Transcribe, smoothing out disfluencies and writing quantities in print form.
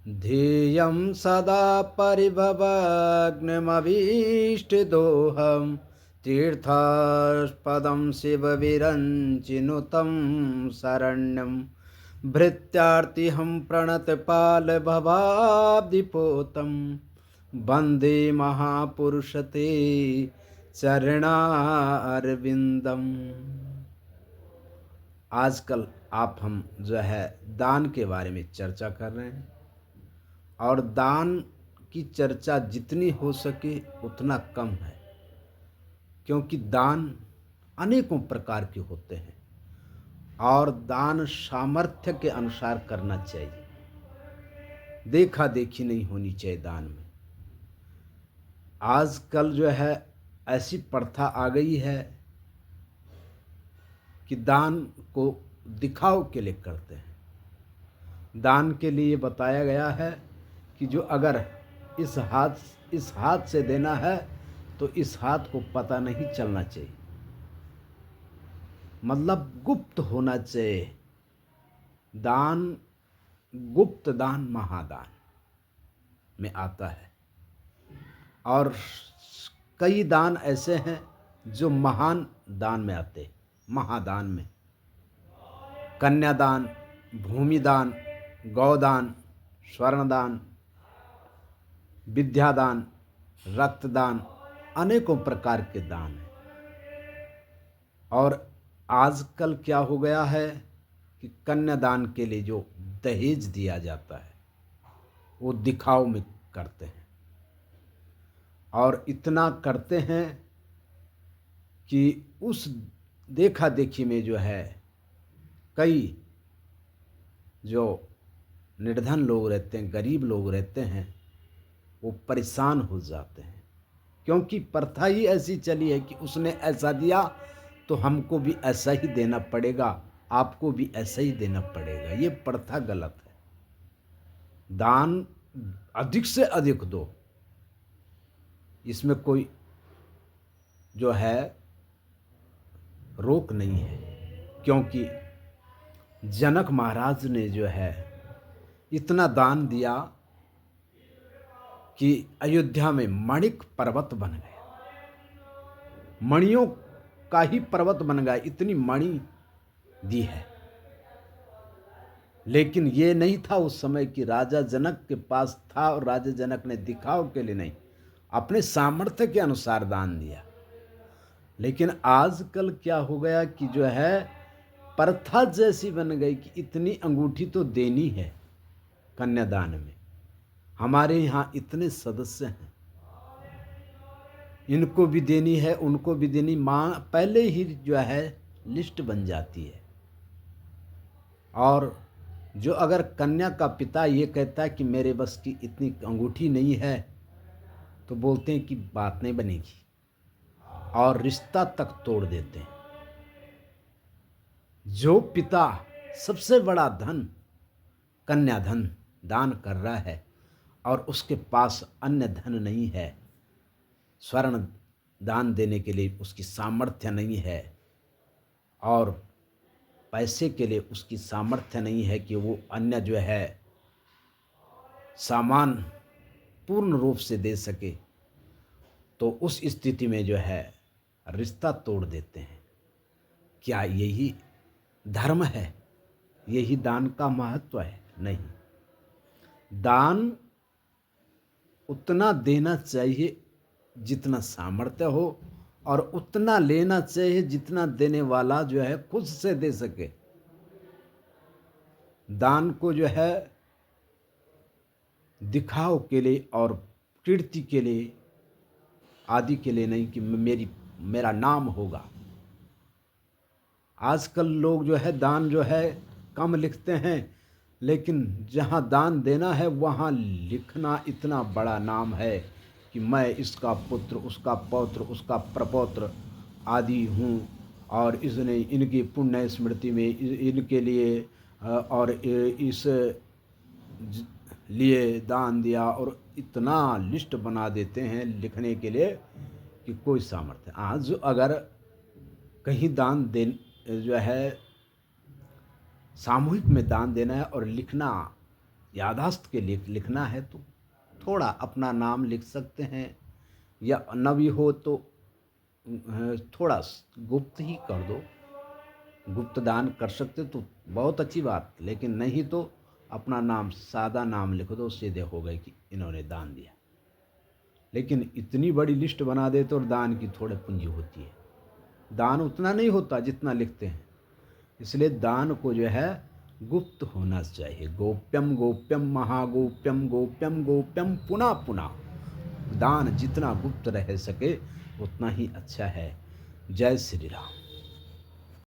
ध्येयं सदा परिभवग्नमभीष्टदोहं तीर्थास्पदं शिवविरञ्चिनुतं शरण्यं भृत्यार्तिहं प्रणतपालभवाब्धिपोतं वन्दे महापुरुषते चरणारविंदम। आजकल हम जो है दान के बारे में चर्चा कर रहे हैं, और दान की चर्चा जितनी हो सके उतना कम है, क्योंकि दान अनेकों प्रकार के होते हैं और दान सामर्थ्य के अनुसार करना चाहिए। देखा देखी नहीं होनी चाहिए दान में। आजकल जो है ऐसी प्रथा आ गई है कि दान को दिखाव के लिए करते हैं। दान के लिए बताया गया है कि जो अगर इस हाथ से देना है तो इस हाथ को पता नहीं चलना चाहिए, मतलब गुप्त होना चाहिए। दान गुप्त दान महादान में आता है, और कई दान ऐसे हैं जो महान दान में आते, महादान में कन्यादान, भूमिदान, गौदान, स्वर्णदान, विद्यादान, रक्तदान, अनेकों प्रकार के दान हैं। और आजकल क्या हो गया है कि कन्यादान के लिए जो दहेज दिया जाता है वो दिखाव में करते हैं, और इतना करते हैं कि उस देखा देखी में जो है कई जो निर्धन लोग रहते हैं, गरीब लोग रहते हैं, वो परेशान हो जाते हैं, क्योंकि प्रथा ही ऐसी चली है कि उसने ऐसा दिया तो हमको भी ऐसा ही देना पड़ेगा, आपको भी ऐसा ही देना पड़ेगा। ये प्रथा गलत है। दान अधिक से अधिक दो, इसमें कोई जो है रोक नहीं है, क्योंकि जनक महाराज ने जो है इतना दान दिया कि अयोध्या में मणिक पर्वत बन गया, मणियों का ही पर्वत बन गया, इतनी मणि दी है। लेकिन ये नहीं था उस समय कि राजा जनक के पास था, और राजा जनक ने दिखाव के लिए नहीं, अपने सामर्थ्य के अनुसार दान दिया। लेकिन आजकल क्या हो गया कि जो है प्रथा जैसी बन गई कि इतनी अंगूठी तो देनी है कन्यादान में। हमारे यहाँ इतने सदस्य हैं, इनको भी देनी है, उनको भी देनी, माँ पहले ही जो है लिस्ट बन जाती है। और जो अगर कन्या का पिता ये कहता है कि मेरे बस की इतनी अंगूठी नहीं है, तो बोलते हैं कि बात नहीं बनेगी, और रिश्ता तक तोड़ देते हैं। जो पिता सबसे बड़ा धन कन्याधन दान कर रहा है और उसके पास अन्य धन नहीं है, स्वर्ण दान देने के लिए उसकी सामर्थ्य नहीं है, और पैसे के लिए उसकी सामर्थ्य नहीं है कि वो अन्य जो है सामान पूर्ण रूप से दे सके, तो उस स्थिति में जो है रिश्ता तोड़ देते हैं। क्या यही धर्म है? यही दान का महत्व है? नहीं। दान उतना देना चाहिए जितना सामर्थ्य हो, और उतना लेना चाहिए जितना देने वाला जो है खुद से दे सके। दान को जो है दिखाव के लिए और कीर्ति के लिए आदि के लिए नहीं कि मेरा नाम होगा। आजकल लोग जो है दान जो है कम लिखते हैं, लेकिन जहाँ दान देना है वहाँ लिखना इतना बड़ा नाम है कि मैं इसका पुत्र, उसका पौत्र, उसका प्रपौत्र आदि हूँ, और इसने इनकी पुण्य स्मृति में इनके लिए और इस लिए दान दिया, और इतना लिस्ट बना देते हैं लिखने के लिए कि कोई सामर्थ्य। आज अगर कहीं दान दे जो है सामूहिक में दान देना है और लिखना याददाश्त के लिए लिखना है तो थोड़ा अपना नाम लिख सकते हैं, या न भी हो तो थोड़ा गुप्त ही कर दो। गुप्त दान कर सकते तो बहुत अच्छी बात, लेकिन नहीं तो अपना नाम, सादा नाम लिख दो, उससे देखोगे कि इन्होंने दान दिया। लेकिन इतनी बड़ी लिस्ट बना देते और दान की थोड़ी पूंजी होती है, दान उतना नहीं होता जितना लिखते हैं। इसलिए दान को जो है गुप्त होना चाहिए। गोप्यम गोप्यम महागोप्यम गोप्यम गोप्यम पुनः पुनः। दान जितना गुप्त रह सके उतना ही अच्छा है। जय श्री राम।